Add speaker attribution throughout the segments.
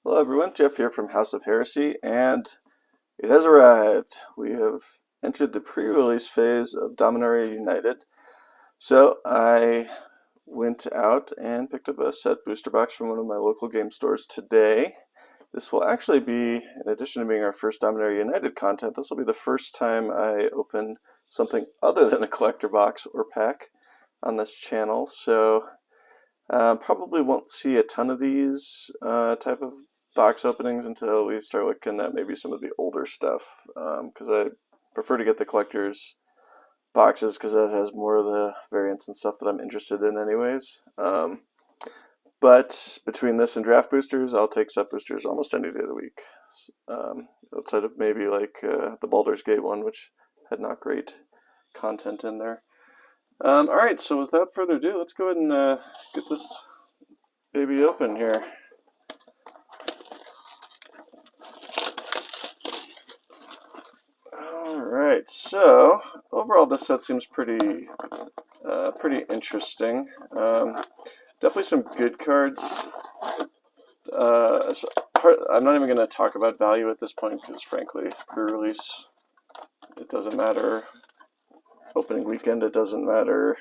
Speaker 1: Hello everyone, Jeff here from House of Heresy, and it has arrived. We have entered the pre-release phase of Dominaria United. So I went out and picked up a set booster box from one of my local game stores today. This will actually be, in addition to being our first Dominaria United content, this will be the first time I open something other than a collector box or pack on this channel. So probably won't see a ton of these type of box openings until we start looking at maybe some of the older stuff, because I prefer to get the collector's boxes because that has more of the variants and stuff that I'm interested in anyways. But between this and draft boosters, I'll take set boosters almost any day of the week, outside of maybe like the Baldur's Gate one, which had not great content in there. Alright, so without further ado, let's go ahead and get this baby open here. Alright, so overall this set seems pretty interesting. Definitely some good cards. I'm not even going to talk about value at this point because frankly, pre-release, it doesn't matter. Opening weekend, it doesn't matter.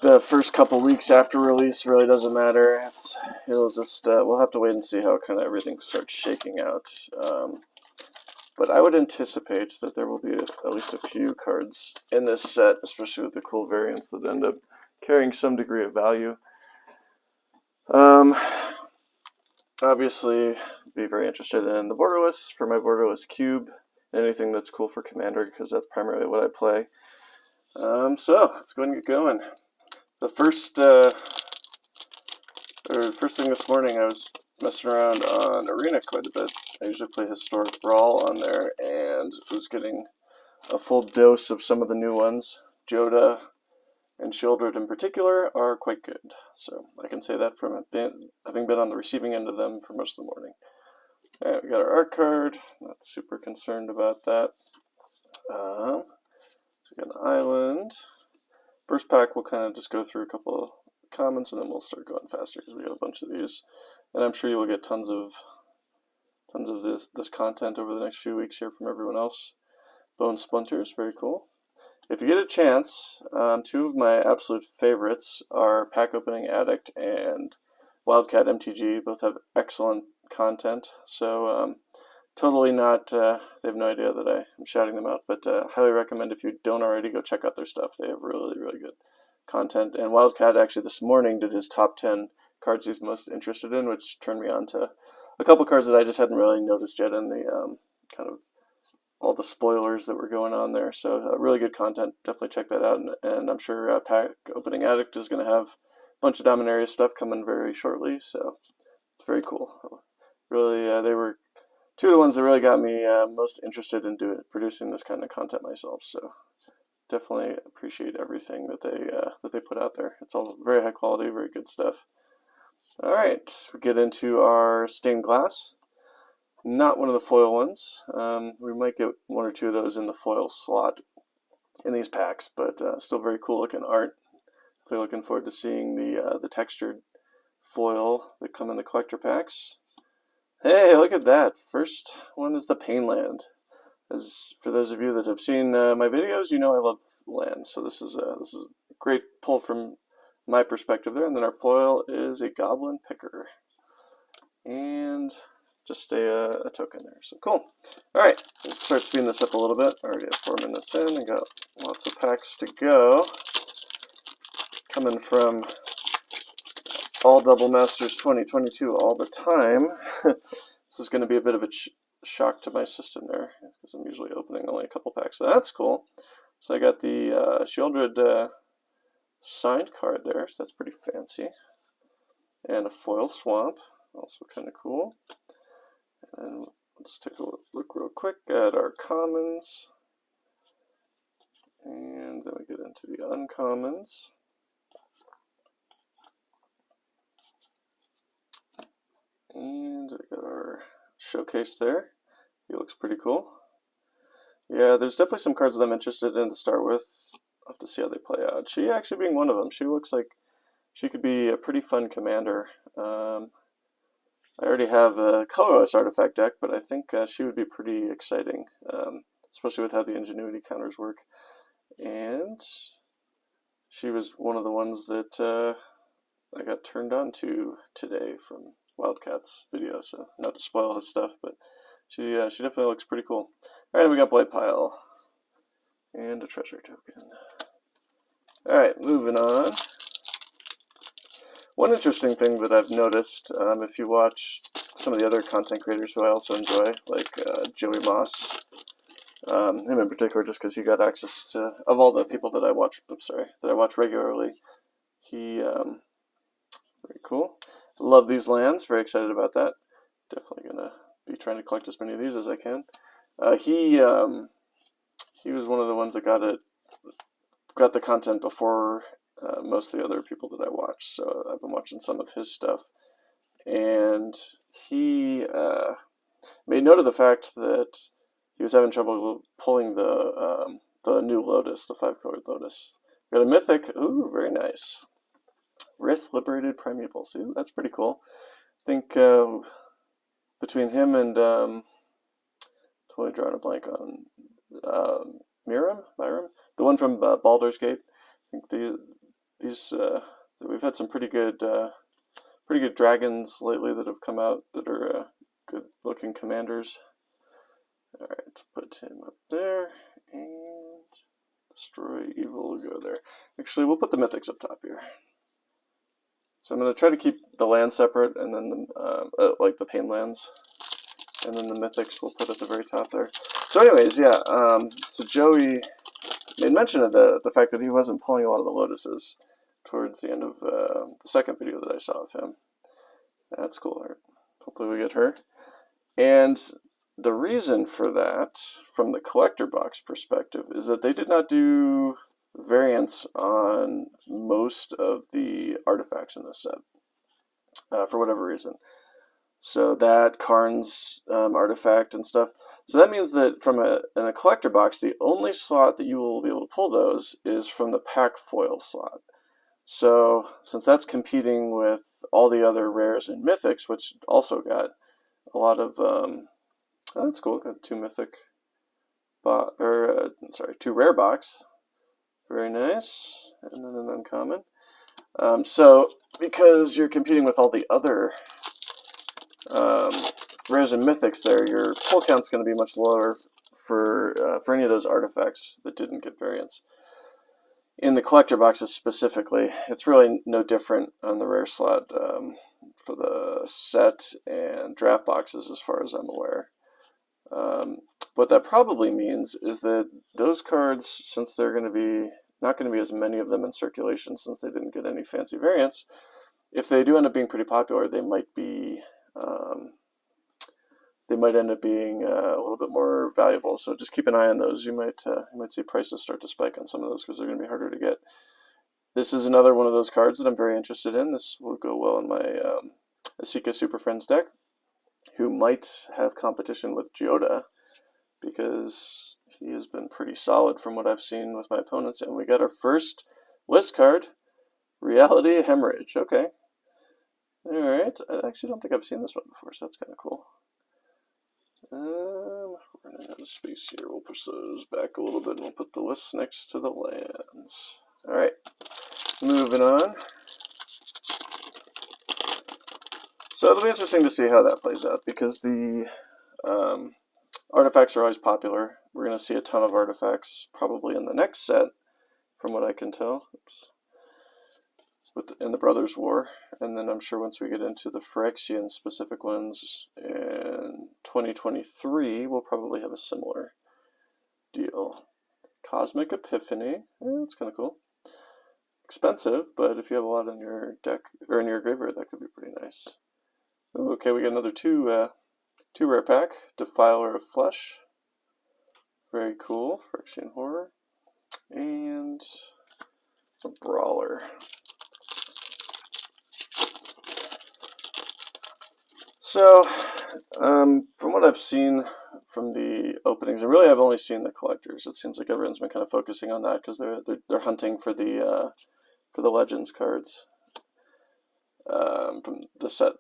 Speaker 1: The first couple weeks after release really doesn't matter. It'll just we'll have to wait and see how kind of everything starts shaking out. But I would anticipate that there will be at least a few cards in this set, especially with the cool variants that end up carrying some degree of value. Obviously, be very interested in the borderless for my borderless cube. Anything that's cool for Commander because that's primarily what I play. So let's go ahead and get going. The first thing this morning, I was messing around on Arena quite a bit. I usually play Historic Brawl on there, and was getting a full dose of some of the new ones. Joda and Shieldred in particular are quite good, so I can say that from having been on the receiving end of them for most of the morning. Alright, we got our art card. Not super concerned about that. So we got an island. First pack, we'll kind of just go through a couple of comments, and then we'll start going faster because we got a bunch of these, and I'm sure you will get tons of this content over the next few weeks here from everyone else. Bone Splinters, very cool. If you get a chance, two of my absolute favorites are Pack Opening Addict and Wildcat MTG. Both have excellent content, so totally not, they have no idea that I am shouting them out, but highly recommend if you don't already go check out their stuff. They have really, really good content. And Wildcat actually this morning did his top 10 cards he's most interested in, which turned me on to a couple cards that I just hadn't really noticed yet in the kind of all the spoilers that were going on there. So really good content. Definitely check that out. And I'm sure Pack Opening Addict is going to have a bunch of Dominaria stuff coming very shortly. So it's very cool. Really, they were two of the ones that really got me most interested in producing this kind of content myself. So definitely appreciate everything that they put out there. It's all very high quality, very good stuff. All right, we get into our stained glass. Not one of the foil ones. We might get one or two of those in the foil slot in these packs, but still very cool looking art. Definitely looking forward to seeing the textured foil that come in the collector packs. Hey, look at that! First one is the Painland. As for those of you that have seen my videos, you know I love lands, so this is a great pull from my perspective there. And then our foil is a Goblin Picker, and just a token there. So cool. All right, let's start speeding this up a little bit. Already at 4 minutes in, and got lots of packs to go. Coming from all Double Masters 2022 all the time. This is going to be a bit of a shock to my system there because I'm usually opening only a couple packs. So that's cool. So I got the Shieldred signed card there, so that's pretty fancy. And a foil swamp, also kind of cool. And we'll just take a look real quick at our commons. And then we get into the uncommons. And we got our showcase there. He looks pretty cool. Yeah, there's definitely some cards that I'm interested in to start with. I'll have to see how they play out. She actually being one of them. She looks like She could be a pretty fun commander. I already have a colorless artifact deck, but I think she would be pretty exciting, especially with how the ingenuity counters work. And she was one of the ones that I got turned on to today from Wildcat's video, so not to spoil his stuff, but she definitely looks pretty cool. Alright, we got Blight Pile and a treasure token. Alright, moving on. One interesting thing that I've noticed, if you watch some of the other content creators who I also enjoy, like Joey Moss, him in particular, just because he got access to, of all the people that I watch, that I watch regularly, he, very cool. Love these lands, very excited about that. Definitely gonna be trying to collect as many of these as I can. He was one of the ones that got the content before most of the other people that I watch, so I've been watching some of his stuff. And he made note of the fact that he was having trouble pulling the new Lotus, the 5-colored Lotus. Got a Mythic, ooh, very nice. Rith Liberated Primeval, see, that's pretty cool. I think between him and, totally drawing a blank on, Myram, the one from Baldur's Gate. I think we've had some pretty good dragons lately that have come out that are good looking commanders. Alright, let's put him up there, and Destroy Evil will go there. Actually, we'll put the mythics up top here. So I'm going to try to keep the land separate, and then like the pain lands, and then the mythics we'll put at the very top there. So anyways, yeah, so Joey made mention of the fact that he wasn't pulling a lot of the Lotuses towards the end of the second video that I saw of him. That's cool art. Hopefully we get her. And the reason for that, from the collector box perspective, is that they did not do variants on most of the artifacts in this set, for whatever reason. So that Karn's artifact and stuff. So that means that from in a collector box, the only slot that you will be able to pull those is from the pack foil slot. So since that's competing with all the other rares and mythics, which also got a lot of, oh, that's cool, got 2 mythic, two rare box. Very nice, and then an uncommon. So because you're competing with all the other rares and mythics there, your pull count's going to be much lower for any of those artifacts that didn't get variants. In the collector boxes specifically, it's really no different on the rare slot for the set and draft boxes as far as I'm aware. What that probably means is that those cards, since they're going to be not going to be as many of them in circulation since they didn't get any fancy variants, if they do end up being pretty popular, they might be end up being a little bit more valuable. So just keep an eye on those. You might see prices start to spike on some of those because they're going to be harder to get. This is another one of those cards that I'm very interested in. This will go well in my Asika Super Friends deck, who might have competition with Joda, because he has been pretty solid from what I've seen with my opponents. And we got our first list card, Reality Hemorrhage. Okay. Alright, I actually don't think I've seen this one before, so that's kind of cool. We're running out of space here. We'll push those back a little bit and we'll put the lists next to the lands. Alright, moving on. So it'll be interesting to see how that plays out, because the artifacts are always popular. We're going to see a ton of artifacts probably in the next set, from what I can tell. Oops. In the Brothers' War, and then I'm sure once we get into the Phyrexian specific ones in 2023, we'll probably have a similar deal. Cosmic Epiphany, that's kind of cool. Expensive, but if you have a lot in your deck or in your graveyard, that could be pretty nice. Ooh, okay, we got another two rare pack. Defiler of Flesh, very cool. Phyrexian Horror, and a Brawler. So, from what I've seen from the openings, and really I've only seen the collectors. It seems like everyone's been kind of focusing on that because they're hunting for the Legends cards. from the set,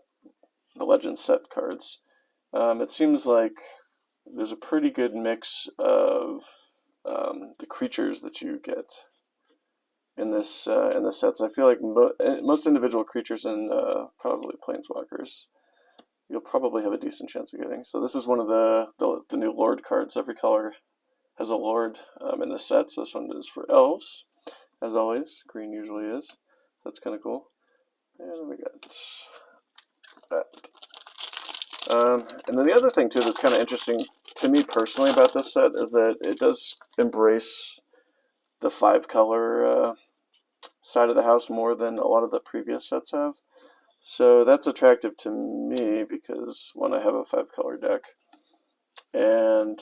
Speaker 1: the Legends set cards. It seems like there's a pretty good mix of the creatures that you get in this set. So I feel like most individual creatures and probably planeswalkers you'll probably have a decent chance of getting. So this is one of the new Lord cards. Every color has a Lord in this set. So this one is for elves, as always. Green usually is. That's kind of cool. And we got that. And then the other thing too that's kind of interesting to me personally about this set is that it does embrace the 5-color side of the house more than a lot of the previous sets have. So that's attractive to me because, one, I have a 5-color deck, and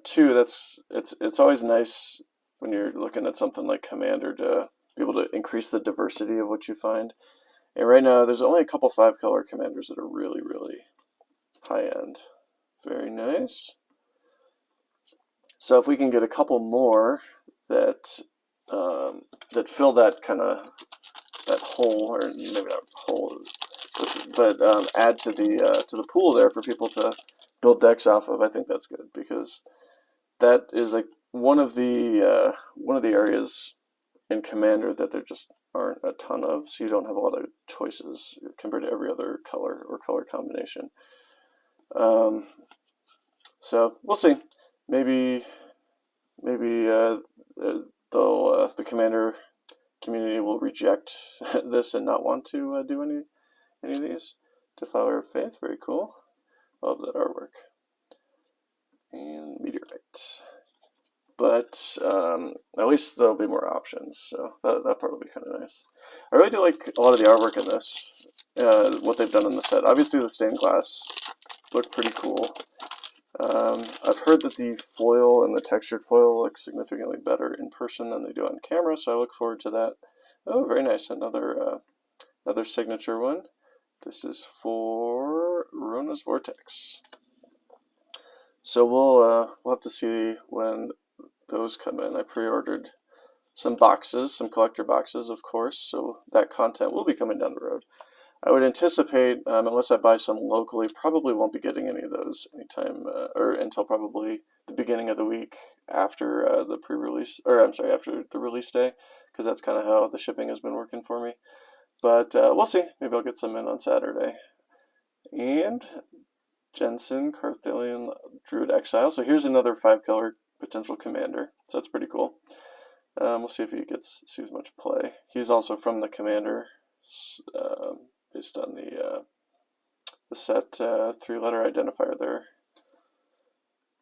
Speaker 1: two, it's always nice when you're looking at something like Commander to be able to increase the diversity of what you find. And right now, there's only a couple 5-color commanders that are really, really high end. Very nice. So if we can get a couple more that that fill that kind of that hole, or maybe not hole, but add to the pool there for people to build decks off of, I think that's good, because that is like one of the areas in Commander that there just aren't a ton of, so you don't have a lot of choices compared to every other color or color combination. So we'll see. Maybe the Commander community will reject this and not want to do any of these. Defiler of Faith, very cool. Love that artwork. And Meteorite. But at least there'll be more options, so that part will be kind of nice. I really do like a lot of the artwork in this, what they've done in the set. Obviously the stained glass look pretty cool. I've heard that the foil and the textured foil look significantly better in person than they do on camera, so I look forward to that. Oh, very nice. Another signature one. This is for Rona's Vortex. So we'll have to see when those come in. I pre-ordered some boxes, some collector boxes, of course, so that content will be coming down the road. I would anticipate, unless I buy some locally, probably won't be getting any of those anytime, or until probably the beginning of the week after the pre-release, or I'm sorry, after the release day, because that's kind of how the shipping has been working for me. But we'll see. Maybe I'll get some in on Saturday. And Jensen, Carthalion, Druid Exile. So here's another 5-color potential commander. So that's pretty cool. We'll see if he sees much play. He's also from the Commander, based on the set 3-letter identifier there.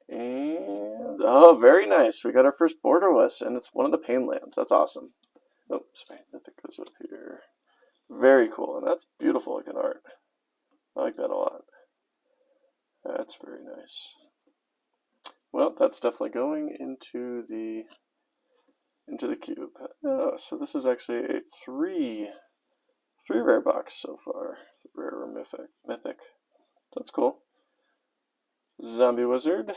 Speaker 1: And oh, very nice. We got our first borderless, and it's one of the Pain lands. That's awesome. Oh, sorry, I think it goes up here. Very cool, and that's beautiful looking art. I like that a lot. That's very nice. Well, that's definitely going into the cube. Oh, so this is actually a three rare box so far. Rare or mythic. That's cool. Zombie Wizard.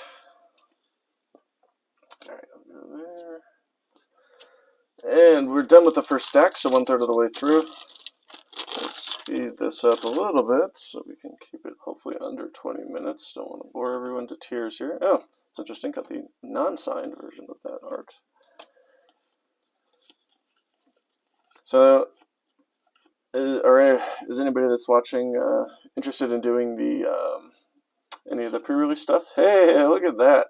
Speaker 1: Alright, I'll go there. And we're done with the first stack, so 1/3 of the way through. Let's speed this up a little bit so we can keep it hopefully under 20 minutes. Don't want to bore everyone to tears here. Oh, it's interesting. Got the non-signed version of that art. So, is anybody that's watching interested in doing any of the pre-release stuff? Hey, look at that!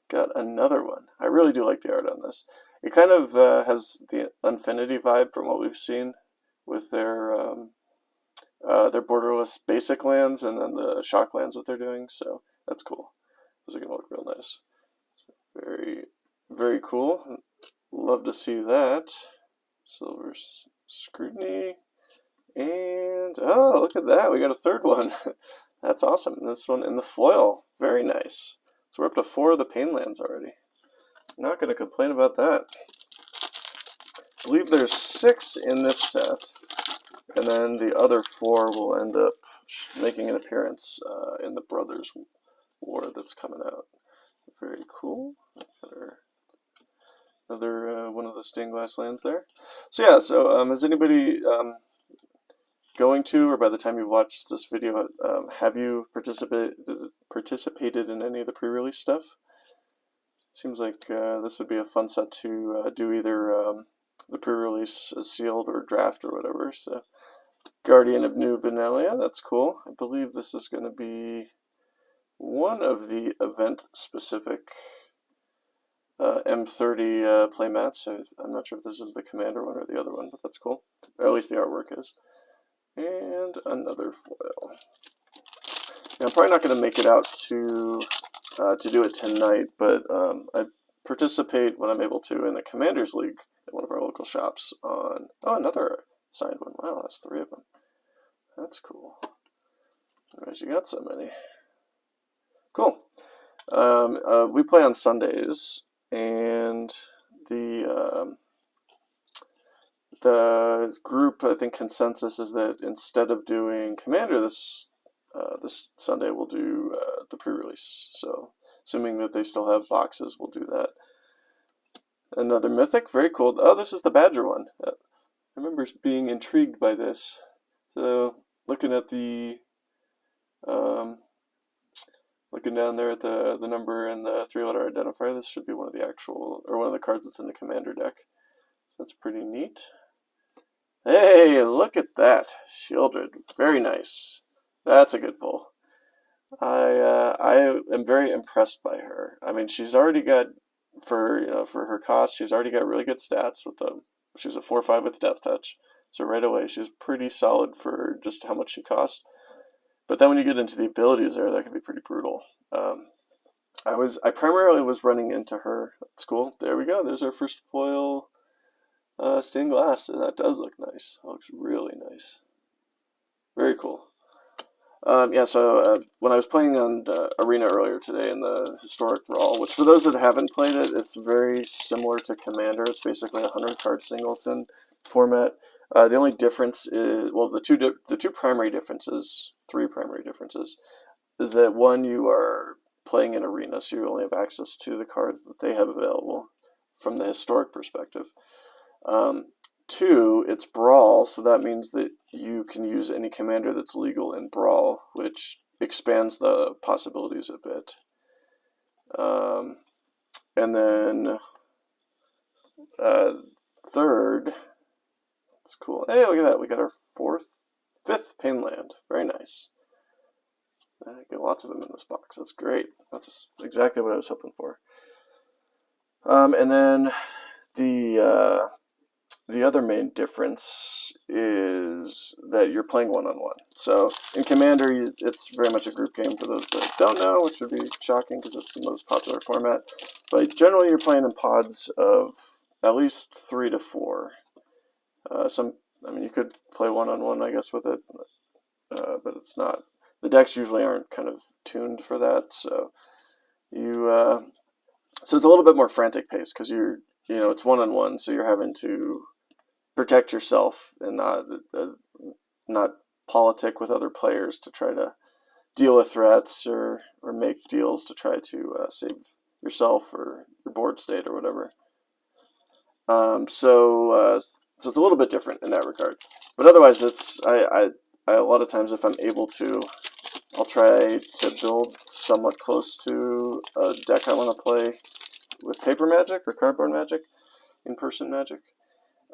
Speaker 1: Got another one. I really do like the art on this. It kind of has the Infinity vibe from what we've seen with their borderless basic lands and then the shock lands that they're doing. So that's cool. Those are gonna look real nice. So very, very cool. Love to see that. Silver Scrutiny. And oh, look at that. We got a third one. That's awesome. This one in the foil. Very nice. So we're up to 4 of the Pain lands already. Not going to complain about that. I believe there's 6 in this set, and then the other 4 will end up making an appearance in the Brothers War that's coming out. Very cool. Another one of the stained glass lands there. So yeah, so has anybody going to, or by the time you've watched this video, have you participated in any of the pre-release stuff? Seems like this would be a fun set to do either the pre-release sealed or draft or whatever. So, Guardian of New Dominaria, that's cool. I believe this is going to be one of the event-specific M30 playmats. I'm not sure if this is the Commander one or the other one, but that's cool. Or at least the artwork is. And another foil. Now, I'm probably not going to make it out to do it tonight, but I participate when I'm able to in a Commanders League at one of our local shops on, oh, another signed one. Wow, that's 3 of them. That's cool. Alright, you got so many. Cool. We play on Sundays, and the group, I think, consensus is that instead of doing Commander this Sunday, we'll do the pre-release. So, assuming that they still have boxes, we'll do that. Another Mythic, very cool. Oh, this is the Badger one. I remember being intrigued by this. So, looking at the looking down there at the number and the 3-letter identifier, this should be one of the actual, or one of the cards that's in the Commander deck. So that's pretty neat. Hey, look at that. Shieldred. Very nice. That's a good pull. I am very impressed by her. I mean, she's already got, for her cost, she's already got really good stats with them. She's a 4/5 with Death Touch. So right away, she's pretty solid for just how much she costs. But then when you get into the abilities there, that can be pretty brutal. I primarily was running into her. That's cool. There we go. There's our first foil stained glass. That does look nice. It looks really nice. Very cool. Yeah, so when I was playing on Arena earlier today in the Historic Brawl, which for those that haven't played it, it's very similar to Commander. It's basically a 100-card singleton format. The only difference is, well, the two primary differences, 3 primary differences, is that one, you are playing in Arena, so you only have access to the cards that they have available from the historic perspective. 2, it's Brawl, so that means that you can use any commander that's legal in Brawl, which expands the possibilities a bit. And then third, that's cool. Hey, look at that. We got our 5th Painland. Very nice. I get lots of them in this box. That's great. That's exactly what I was hoping for. And then the other main difference is that you're playing one-on-one. So in Commander, it's very much a group game for those that don't know, which would be shocking because it's the most popular format. But generally, you're playing in pods of at least 3 to 4. I mean, you could play one-on-one, I guess, with it, but it's not. The decks usually aren't kind of tuned for that, so so it's a little bit more frantic pace because it's one-on-one, so you're having to protect yourself and not politic with other players to try to deal with threats or make deals to try to save yourself or your board state or whatever. So it's a little bit different in that regard, but otherwise, I a lot of times, if I'm able to, I'll try to build somewhat close to a deck I want to play with paper Magic or cardboard Magic, in-person Magic,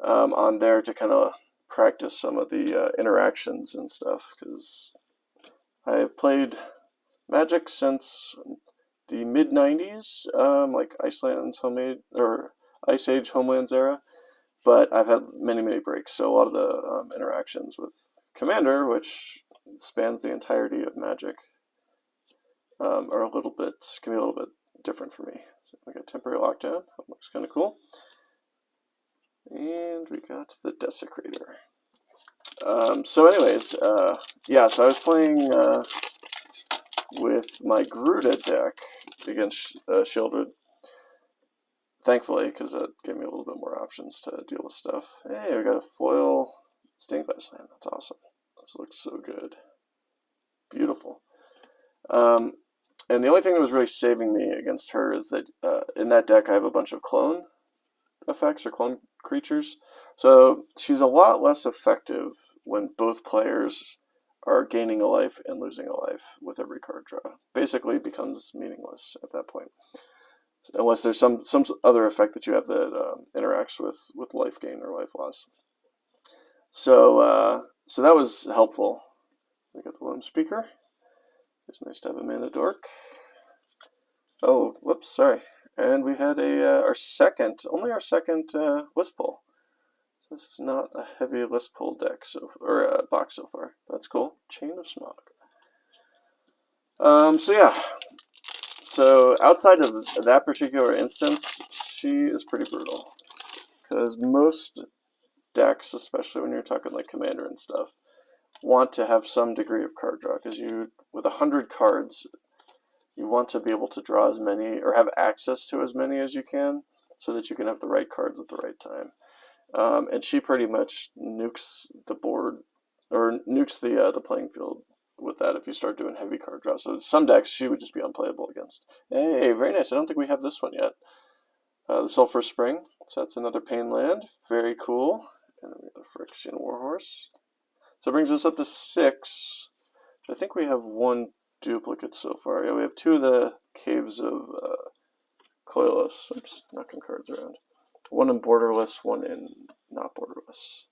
Speaker 1: on there to kind of practice some of the interactions and stuff, because I've played Magic since the mid-90s, like Iceland's Homemade, or Ice Age Homelands era, but I've had many, many breaks, so a lot of the interactions with Commander, which spans the entirety of Magic, are can be a little bit different for me. So we got Temporary Lockdown, that looks kind of cool. And we got the Desecrator. So anyways, yeah, so I was playing with my Garuda deck against Shieldred, thankfully, because that gave me a little bit more options to deal with stuff. Hey, we got a foil Stained Glass Land. That's awesome. This looks so good. Beautiful. And the only thing that was really saving me against her is that in that deck I have a bunch of clone effects or clone creatures. So she's a lot less effective when both players are gaining a life and losing a life with every card draw. Basically, it becomes meaningless at that point, unless there's some other effect that you have that interacts with life gain or life loss. So so that was helpful. We got the lone speaker. It's nice to have a mana dork. Oh, whoops, sorry. And we had only our second list pull. So this is not a heavy list pull deck or box so far. That's cool. Chain of Smog. So yeah. So outside of that particular instance, she is pretty brutal. Because most decks, especially when you're talking like Commander and stuff, want to have some degree of card draw. Because with 100 cards, you want to be able to draw as many or have access to as many as you can so that you can have the right cards at the right time. And she pretty much nukes the board or nukes the playing field with that if you start doing heavy card draw. So some decks she would just be unplayable against. Hey, very nice. I don't think we have this one yet. The Sulphur Spring. So that's another pain land. Very cool. And then we have the Phyrexian Warhorse. So it brings us up to 6. I think we have one duplicate so far. Yeah, we have 2 of the Caves of Koilos. I'm just knocking cards around. One in Borderless, one in not Borderless.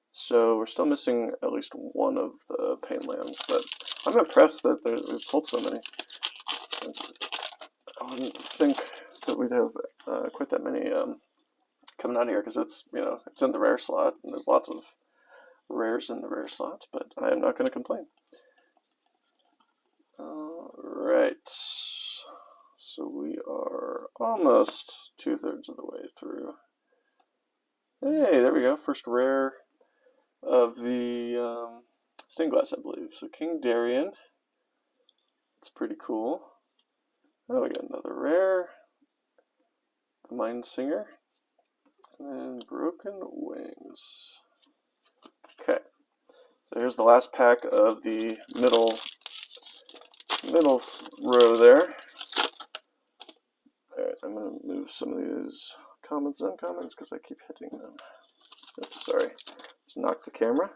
Speaker 1: So we're still missing at least one of the pain lands, but I'm impressed that we've pulled so many. I wouldn't think that we'd have quite that many coming out here because it's in the rare slot and there's lots of rares in the rare slot, but I am not going to complain. Alright, so we are almost 2/3 of the way through. Hey, there we go, first rare of the stained glass, I believe. So King Darien, it's pretty cool. Oh, we got another rare, the Mind Singer, and then Broken Wings. Okay, so here's the last pack of the middle row there. Alright, I'm going to move some of these commons and uncommons because I keep hitting them. Oops, sorry. Just knocked the camera.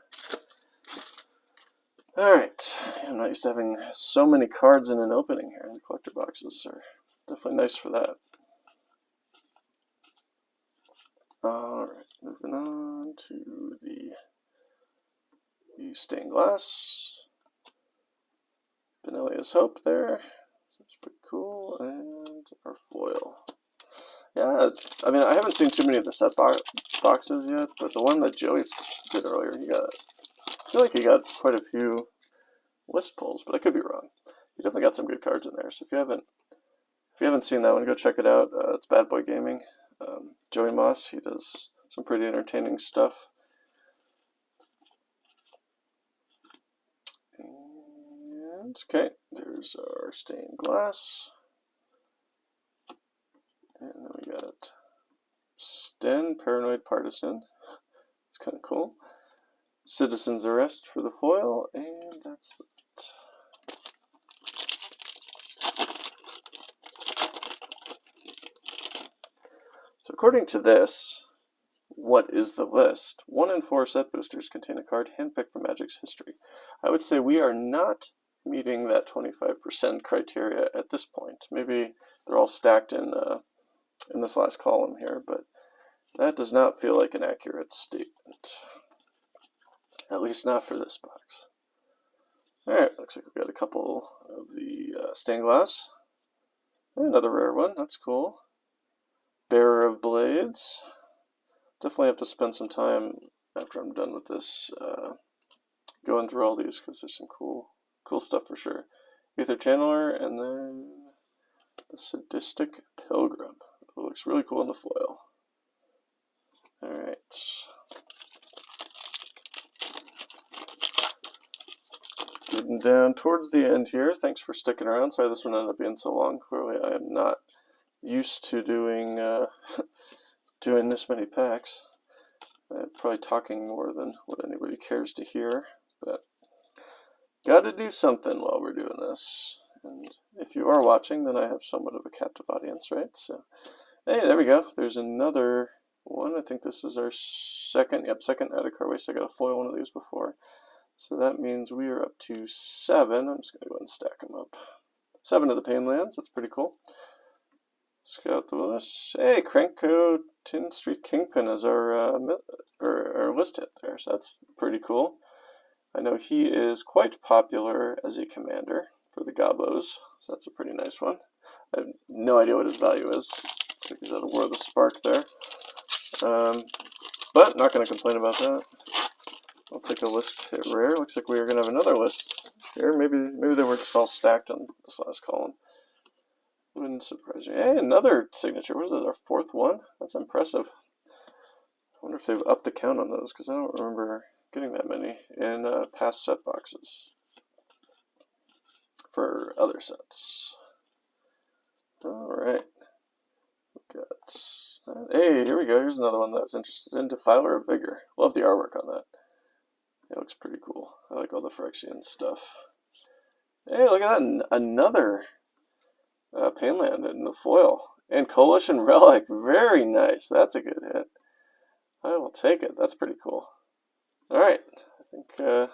Speaker 1: Alright, I'm not used to having so many cards in an opening here. The collector boxes are definitely nice for that. Alright, moving on to the stained glass. Benelia's Hope there. That's pretty cool. And our foil. Yeah, I mean, I haven't seen too many of the set boxes yet, but the one that Joey did earlier, I feel like he got quite a few list pulls, but I could be wrong. He definitely got some good cards in there. So if you haven't seen that one, go check it out. It's Bad Boy Gaming. Joey Moss, he does some pretty entertaining stuff. And okay, there's our stained glass. And then we got Sten, Paranoid Partisan. It's kind of cool. Citizen's Arrest for the foil, and that's it. So according to this, what is the list? 1 in 4 set boosters contain a card handpicked from Magic's history. I would say we are not meeting that 25% criteria at this point. Maybe they're all stacked in this last column here, but that does not feel like an accurate statement. At least not for this box. Alright, looks like we've got a couple of the stained glass. Another rare one, that's cool. Bearer of Blades. Definitely have to spend some time after I'm done with this going through all these because there's some cool stuff for sure. Ether Channeler, and then the Sadistic Pilgrim. It looks really cool in the foil. Alright. Getting down towards the end here. Thanks for sticking around. Sorry this one ended up being so long. Clearly I am not used to doing doing this many packs. I'm probably talking more than what anybody cares to hear, but gotta do something while we're doing this. And if you are watching, then I have somewhat of a captive audience, right? So, hey, there we go. There's another one. I think this is our second added card waste. I got a foil one of these before. So that means we are up to 7. I'm just going to go ahead and stack them up. 7 of the Pain Lands. That's pretty cool. Scout the list. Hey, Cranko Tin Street Kingpin is our list hit there. So that's pretty cool. I know he is quite popular as a commander for the Gobos. So that's a pretty nice one. I have no idea what his value is. I think he's out of War of the Spark there. But not going to complain about that. I'll take a list hit rare. Looks like we are going to have another list here. Maybe they were just all stacked on this last column. Wouldn't surprise me. Hey, another signature. What is it, our 4th one? That's impressive. I wonder if they've upped the count on those, because I don't remember getting that many in past set boxes for other sets. Alright. Hey, here we go. Here's another one that's interested in Defiler of Vigor. Love the artwork on that. It looks pretty cool. I like all the Phyrexian stuff. Hey, look at that. Another Painland in the foil. And Coalition Relic. Very nice. That's a good hit. I will take it. That's pretty cool. Alright. I think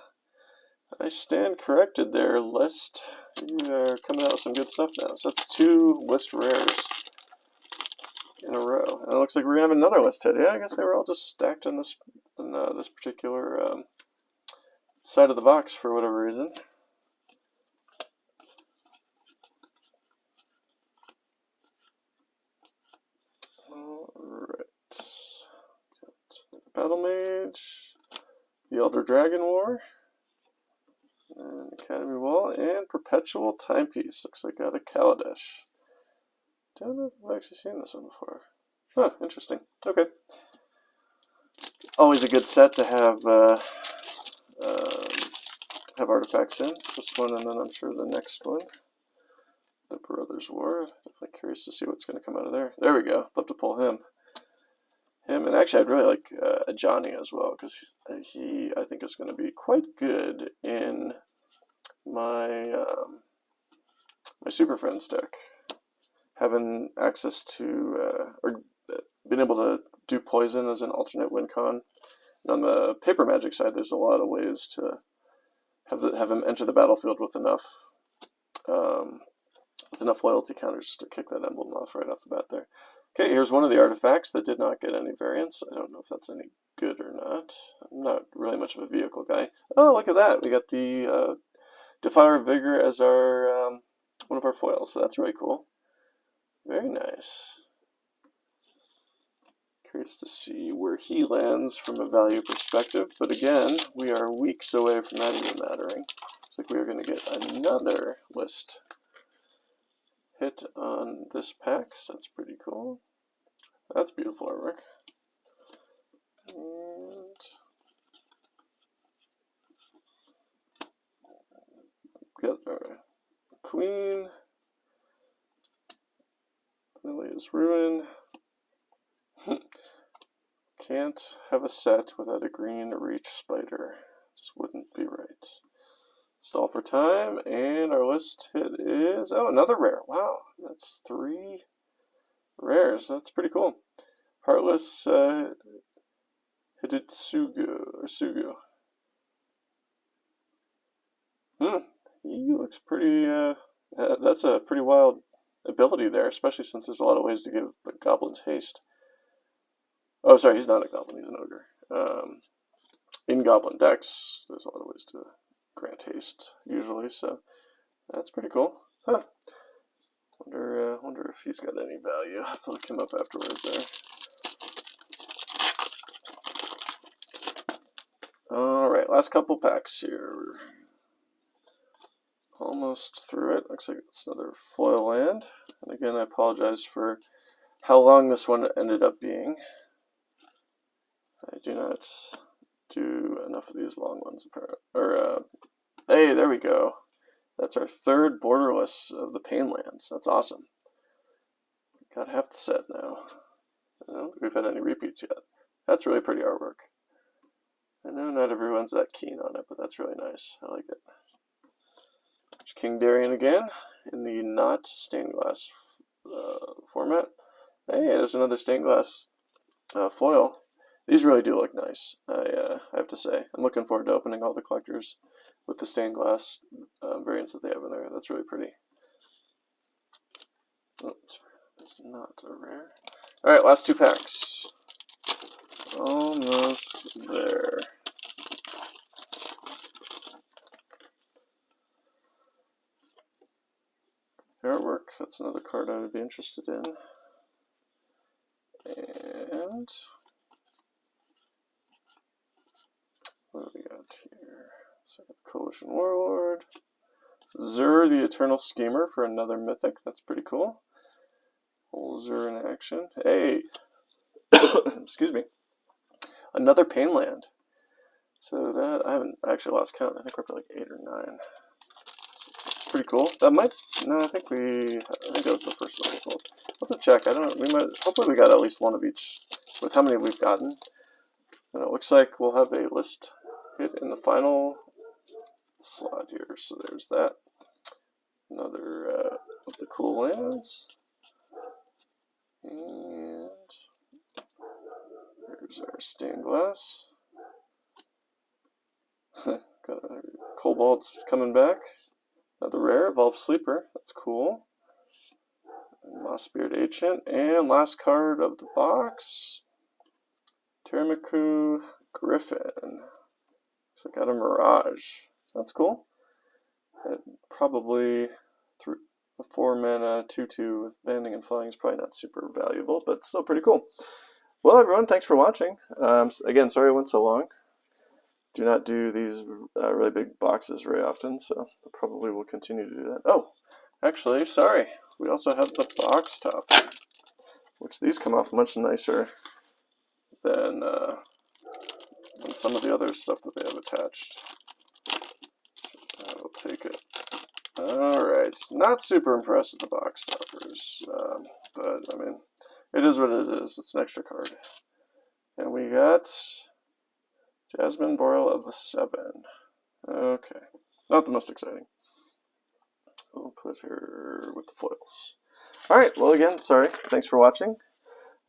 Speaker 1: I stand corrected there, list. You are coming out with some good stuff now. So that's 2 list rares in a row. And it looks like we're going to have another list hit. Yeah, I guess they were all just stacked on this particular side of the box for whatever reason. Alright. Battle Mage, the Elder Dragon War, and Academy Wall, and Perpetual Timepiece. Looks like I got a Kaladesh. Don't know if I've actually seen this one before. Huh, interesting. Okay. Always a good set to have artifacts in. This one, and then I'm sure the next one. The Brothers War. Definitely curious to see what's going to come out of there. There we go. Love to pull him. And actually, I'd really like a Johnny as well, because he, I think, is going to be quite good in my my Super Friends deck. Having access to, or being able to do poison as an alternate win con. And on the paper magic side, there's a lot of ways to have him enter the battlefield with enough loyalty counters just to kick that emblem off right off the bat there. Okay, here's one of the artifacts that did not get any variants. I don't know if that's any good or not. I'm not really much of a vehicle guy. Oh, look at that. We got the Defiler of Vigor as our one of our foils, so that's really cool. Very nice. Curious to see where he lands from a value perspective, but again, we are weeks away from that even mattering. Looks like we are going to get another list hit on this pack, so that's pretty cool. That's beautiful artwork. And got our Queen, Amelia's Ruin. Can't have a set without a green Reach Spider. Just wouldn't be right. Stall for time, and our list hit is, oh, another rare. Wow, that's 3 rares. That's pretty cool. Heartless Sugu. He looks pretty, that's a pretty wild ability there, especially since there's a lot of ways to give goblins haste. Oh, sorry, he's not a goblin, he's an ogre. In goblin decks, there's a lot of ways to grant haste, usually, so that's pretty cool. Huh. Wonder if he's got any value. I'll have to look him up afterwards there. Alright, last couple packs here. Almost through it. Looks like it's another foil land. And again, I apologize for how long this one ended up being. I do not do enough of these long ones, apparently. Hey, there we go. That's our 3rd borderless of the Painlands. That's awesome. Got half the set now. I don't think we've had any repeats yet. That's really pretty artwork. I know not everyone's that keen on it, but that's really nice. I like it. King Darien again, in the not stained glass format. Hey, there's another stained glass foil. These really do look nice, I have to say. I'm looking forward to opening all the collectors with the stained glass variants that they have in there. That's really pretty. Oops, that's not a rare. Alright, last 2 packs. Almost there. The artwork, that's another card I would be interested in. And what do we got here? So Coalition Warlord. Zur, the Eternal Schemer for another Mythic. That's pretty cool. Whole Zur in action. Hey! Excuse me. Another Painland. So that, I haven't actually lost count. I think we're up to like 8 or 9. Pretty cool. That might, no, I think that was the first one we pulled. I'll have to check. I don't know. We might, hopefully we got at least one of each with how many we've gotten. And it looks like we'll have a list hit in the final slot here. So there's that. Another of the cool lands. And here's our stained glass. Got a Cobalt's coming back. Another rare, Evolved Sleeper. That's cool. Mossbeard Ancient. And last card of the box. Teramaku Griffin. So I got a Mirage. So that's cool. And probably a 4-mana 2/2 with banding and flying is probably not super valuable, but still pretty cool. Well, everyone, thanks for watching. Again, sorry it went so long. Do not do these really big boxes very often, so I probably will continue to do that. Oh, actually, sorry. We also have the box top, which these come off much nicer than some of the other stuff that they have attached. So I will take it. Alright, not super impressed with the box toppers, but I mean, it is what it is. It's an extra card. And we got Jasmine Boreal of the 7. Okay, not the most exciting. We'll put her with the foils. Alright, well again, sorry. Thanks for watching.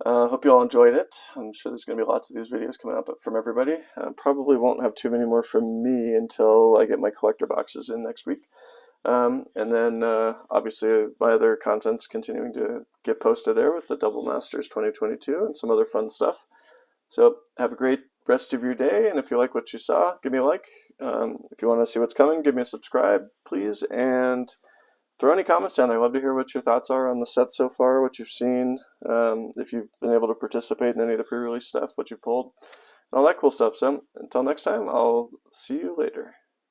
Speaker 1: Hope you all enjoyed it. I'm sure there's going to be lots of these videos coming up from everybody. Probably won't have too many more from me until I get my collector boxes in next week. And then obviously my other content's continuing to get posted there with the Double Masters 2022 and some other fun stuff. So have a great rest of your day, and if you like what you saw, give me a like. If you want to see what's coming, give me a subscribe, please, and throw any comments down there. I'd love to hear what your thoughts are on the set so far, what you've seen, if you've been able to participate in any of the pre-release stuff, what you pulled, and all that cool stuff. So until next time, I'll see you later.